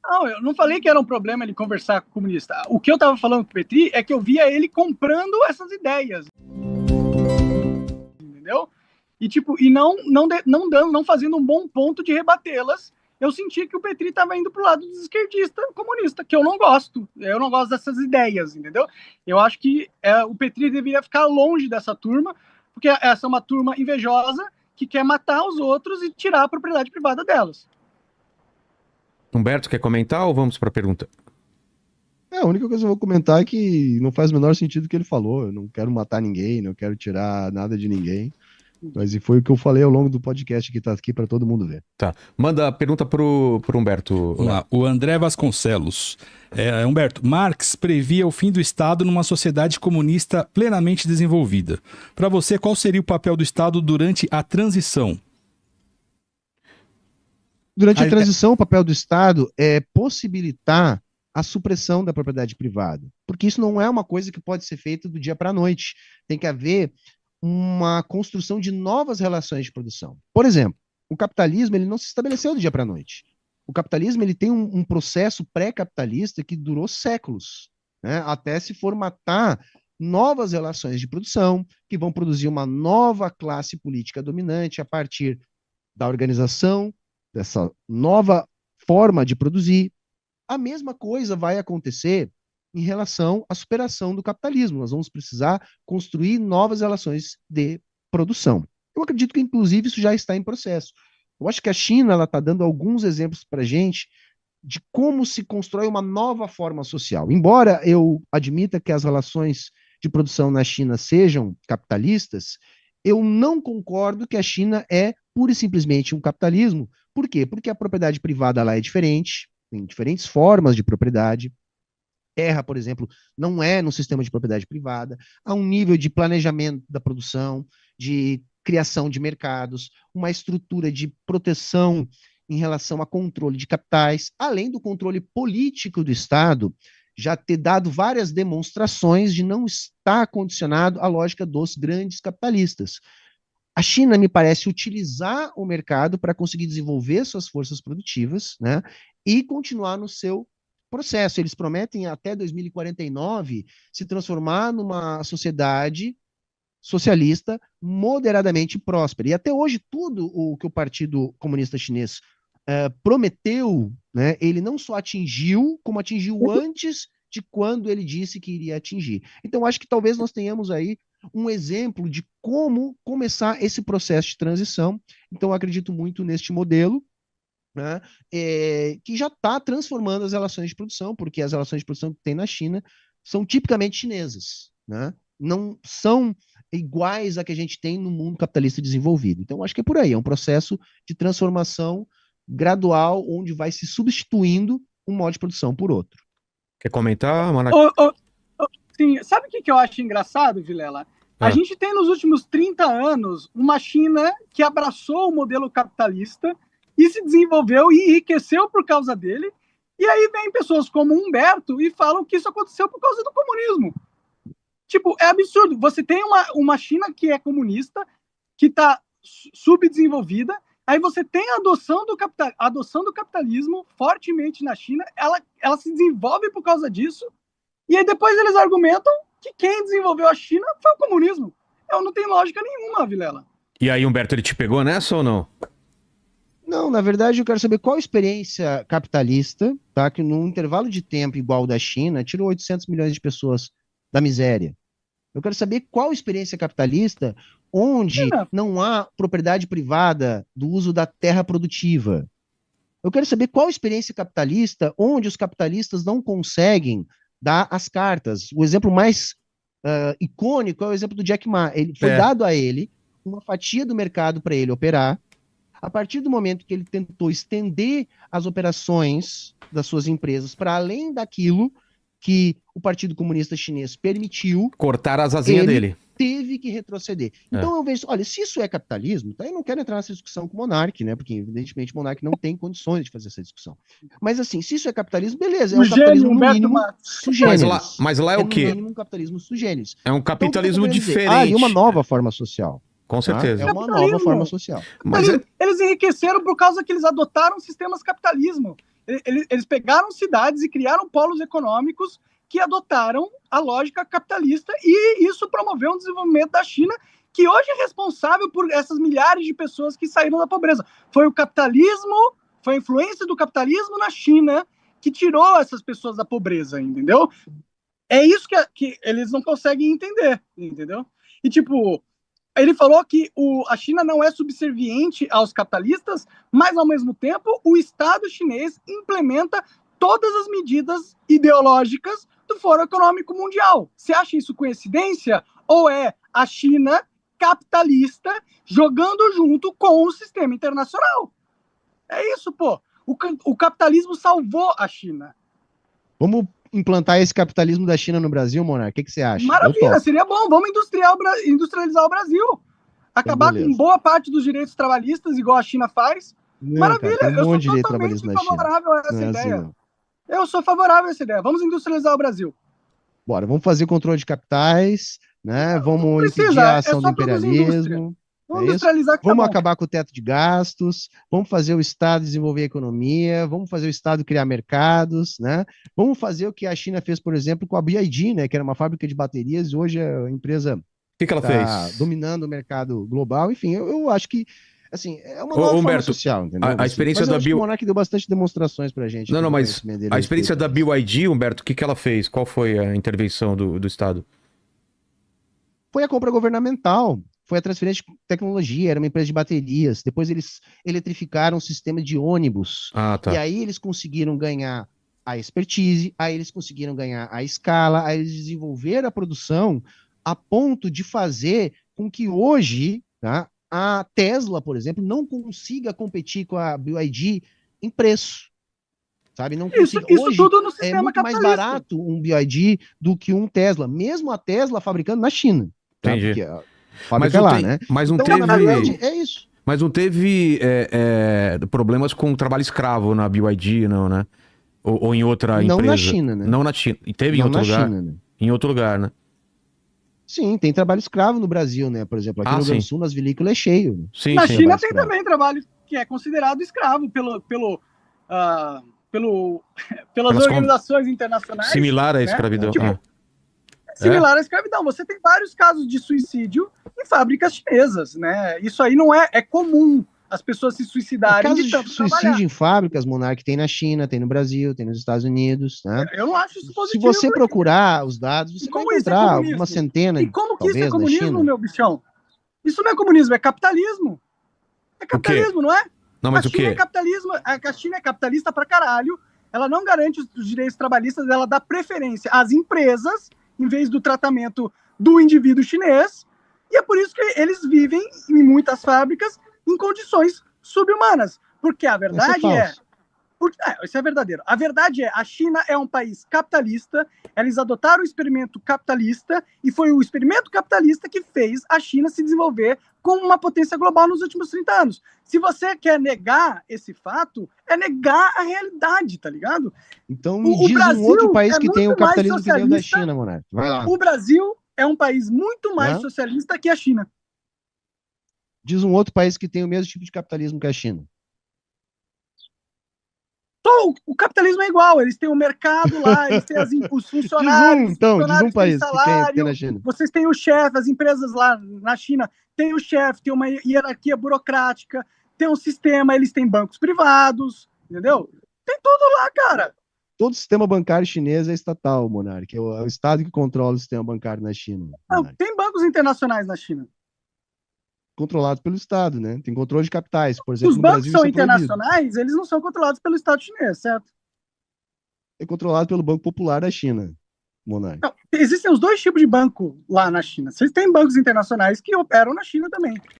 Não, eu não falei que era um problema ele conversar com o comunista. O que eu estava falando com o Petri é que eu via ele comprando essas ideias. Entendeu? E, tipo, não fazendo um bom ponto de rebatê-las. Eu senti que o Petri estava indo para o lado dos esquerdistas comunista, que eu não gosto. Eu não gosto dessas ideias, entendeu? Eu acho que o Petri deveria ficar longe dessa turma, porque essa é uma turma invejosa que quer matar os outros e tirar a propriedade privada delas. Humberto, quer comentar ou vamos para a pergunta? A única coisa que eu vou comentar é que não faz o menor sentido o que ele falou. Eu não quero matar ninguém, não quero tirar nada de ninguém. Mas foi o que eu falei ao longo do podcast que tá aqui para todo mundo ver. Tá. Manda a pergunta pro Humberto. Vamos lá. O André Vasconcelos. Humberto, Marx previa o fim do Estado numa sociedade comunista plenamente desenvolvida. Para você, qual seria o papel do Estado durante a transição? Durante a transição, o papel do Estado é possibilitar a supressão da propriedade privada. Porque isso não é uma coisa que pode ser feita do dia para a noite. Tem que haver uma construção de novas relações de produção. Por exemplo, o capitalismo ele não se estabeleceu do dia para a noite. O capitalismo ele tem um processo pré-capitalista que durou séculos, né, até se formatar novas relações de produção que vão produzir uma nova classe política dominante a partir da organização dessa nova forma de produzir. A mesma coisa vai acontecer em relação à superação do capitalismo. Nós vamos precisar construir novas relações de produção. Eu acredito que, inclusive, isso já está em processo. Eu acho que a China está dando alguns exemplos para a gente de como se constrói uma nova forma social. Embora eu admita que as relações de produção na China sejam capitalistas, eu não concordo que a China é pura e simplesmente um capitalismo. Por quê? Porque a propriedade privada lá é diferente, tem diferentes formas de propriedade. Terra, por exemplo, não é no sistema de propriedade privada. Há um nível de planejamento da produção, de criação de mercados, uma estrutura de proteção em relação a controle de capitais, além do controle político do Estado, já ter dado várias demonstrações de não estar condicionado à lógica dos grandes capitalistas. A China, me parece, utilizar o mercado para conseguir desenvolver suas forças produtivas, né, e continuar no seu processo. Eles prometem até 2049 se transformar numa sociedade socialista moderadamente próspera. E até hoje, tudo o que o Partido Comunista Chinês prometeu, né, ele não só atingiu, como atingiu antes de quando ele disse que iria atingir. Então, acho que talvez nós tenhamos aí um exemplo de como começar esse processo de transição. Então, eu acredito muito neste modelo, né, que já está transformando as relações de produção, porque as relações de produção que tem na China são tipicamente chinesas, né? Não são iguais a que a gente tem no mundo capitalista desenvolvido. Então, acho que é por aí, é um processo de transformação gradual, onde vai se substituindo um modo de produção por outro. Quer comentar, Manac? Sim, sabe o que eu acho engraçado, Vilela? A gente tem nos últimos 30 anos uma China que abraçou o modelo capitalista e se desenvolveu e enriqueceu por causa dele. E aí vem pessoas como Humberto e falam que isso aconteceu por causa do comunismo. Tipo, é absurdo. Você tem uma China que é comunista, que está subdesenvolvida, aí você tem a adoção do capitalismo fortemente na China, ela se desenvolve por causa disso, e aí depois eles argumentam que quem desenvolveu a China foi o comunismo. Não tem lógica nenhuma, Vilela. E aí, Humberto, ele te pegou nessa ou não? Não, na verdade eu quero saber qual a experiência capitalista, tá, que num intervalo de tempo igual da China, tirou 800 milhões de pessoas da miséria. Eu quero saber qual experiência capitalista onde não há propriedade privada do uso da terra produtiva. Eu quero saber qual experiência capitalista onde os capitalistas não conseguem dar as cartas. O exemplo mais icônico é o exemplo do Jack Ma. Ele foi dado a ele uma fatia do mercado para ele operar. A partir do momento que ele tentou estender as operações das suas empresas para além daquilo que o Partido Comunista Chinês permitiu, cortar as asinhas dele, teve que retroceder. Então eu vejo, olha, se isso é capitalismo, tá? Eu não quero entrar nessa discussão com o Monark, né? Porque evidentemente o Monark não tem condições de fazer essa discussão. Mas assim, se isso é capitalismo, beleza, é um capitalismo no mínimo sugêneres. Mas lá é o quê? No mínimo um capitalismo sugêneres. É um capitalismo então, diferente. E uma nova forma social. Com certeza. É uma nova forma social. Eles enriqueceram por causa que eles adotaram sistemas capitalismo. Eles pegaram cidades e criaram polos econômicos que adotaram a lógica capitalista, e isso promoveu um desenvolvimento da China, que hoje é responsável por essas milhares de pessoas que saíram da pobreza. Foi o capitalismo, foi a influência do capitalismo na China que tirou essas pessoas da pobreza, entendeu? É isso que eles não conseguem entender, entendeu? E, tipo, ele falou que a China não é subserviente aos capitalistas, mas, ao mesmo tempo, o Estado chinês implementa todas as medidas ideológicas do Fórum Econômico Mundial. Você acha isso coincidência? Ou é a China capitalista jogando junto com o sistema internacional? É isso, pô. O capitalismo salvou a China. Vamos implantar esse capitalismo da China no Brasil, Monark? O que você acha? Maravilha, seria bom. Vamos industrializar o Brasil. Acabar com boa parte dos direitos trabalhistas, igual a China faz. Não, Maravilha, cara, eu sou totalmente favorável a essa ideia. Assim, eu sou favorável a essa ideia. Vamos industrializar o Brasil. Bora, vamos fazer controle de capitais, né? Vamos impedir a ação do imperialismo. Vamos industrializar que vamos acabar com o teto de gastos, vamos fazer o Estado desenvolver a economia, vamos fazer o Estado criar mercados, né? Vamos fazer o que a China fez, por exemplo, com a BYD, né? Que era uma fábrica de baterias, e hoje a empresa que ela fez? Dominando o mercado global. Enfim, eu acho que assim, é uma nova forma social, entendeu? A experiência da BYD... O Monark deu bastante demonstrações pra gente. Não, mas a experiência da BYD, Humberto, o que ela fez? Qual foi a intervenção do Estado? Foi a compra governamental. Foi a transferência de tecnologia, era uma empresa de baterias. Depois eles eletrificaram o sistema de ônibus. Tá. E aí eles conseguiram ganhar a expertise, aí eles conseguiram ganhar a escala, aí eles desenvolveram a produção a ponto de fazer com que hoje, tá, a Tesla, por exemplo, não consiga competir com a BYD em preço. Sabe? Não consiga. Isso hoje tudo no é sistema muito mais barato um BYD do que um Tesla, mesmo a Tesla fabricando na China. Tá? Entendi. Porque mas não, né? Mas não então, teve... na verdade, é isso. Mas não teve problemas com trabalho escravo na BYD, não, né? Ou em outra empresa? Não na China, né? Não na China. E teve em outro lugar? China, né? Em outro lugar, né? Sim, tem trabalho escravo no Brasil, né? Por exemplo, aqui no Rio Grande do Sul, nas vinícolas é cheio. Sim, na China tem também trabalho que é considerado escravo pelas organizações internacionais. Similar à escravidão. Né? Similar à escravidão. Você tem vários casos de suicídio em fábricas chinesas, né? Isso aí não é comum as pessoas se suicidarem. Casos de suicídio em fábricas, Monark, tem na China, tem no Brasil, tem nos Estados Unidos, né? Eu não acho isso positivo. Se você procurar os dados, você vai encontrar uma centena. E como que isso é comunismo, meu bichão? Isso não é comunismo, é capitalismo. É capitalismo, não é? Não, mas a China é capitalismo. A China é capitalista pra caralho. Ela não garante os direitos trabalhistas, ela dá preferência às empresas em vez do tratamento do indivíduo chinês, e é por isso que eles vivem em muitas fábricas em condições subhumanas, porque a verdade isso é verdadeiro. A verdade a China é um país capitalista, eles adotaram o experimento capitalista, e foi o experimento capitalista que fez a China se desenvolver como uma potência global nos últimos 30 anos. Se você quer negar esse fato, é negar a realidade, tá ligado? Então me diz um outro país que tem o capitalismo que veio da China, Monark. Vai lá. O Brasil é um país muito mais socialista que a China. Diz um outro país que tem o mesmo tipo de capitalismo que a China. O capitalismo é igual, eles têm o mercado lá, eles têm os funcionários. Diz um país que tem na China. Vocês têm o chefe, as empresas lá na China têm o chefe, tem uma hierarquia burocrática, tem um sistema, eles têm bancos privados, entendeu? Tem tudo lá, cara. Todo o sistema bancário chinês é estatal, Monark. É o Estado que controla o sistema bancário na China. Não, tem bancos internacionais na China. Controlados pelo Estado, né? Tem controle de capitais, por exemplo. Os bancos são internacionais, eles não são controlados pelo Estado chinês, certo? É controlado pelo Banco Popular da China, Monark. Não, existem os dois tipos de banco lá na China. Vocês têm bancos internacionais que operam na China também.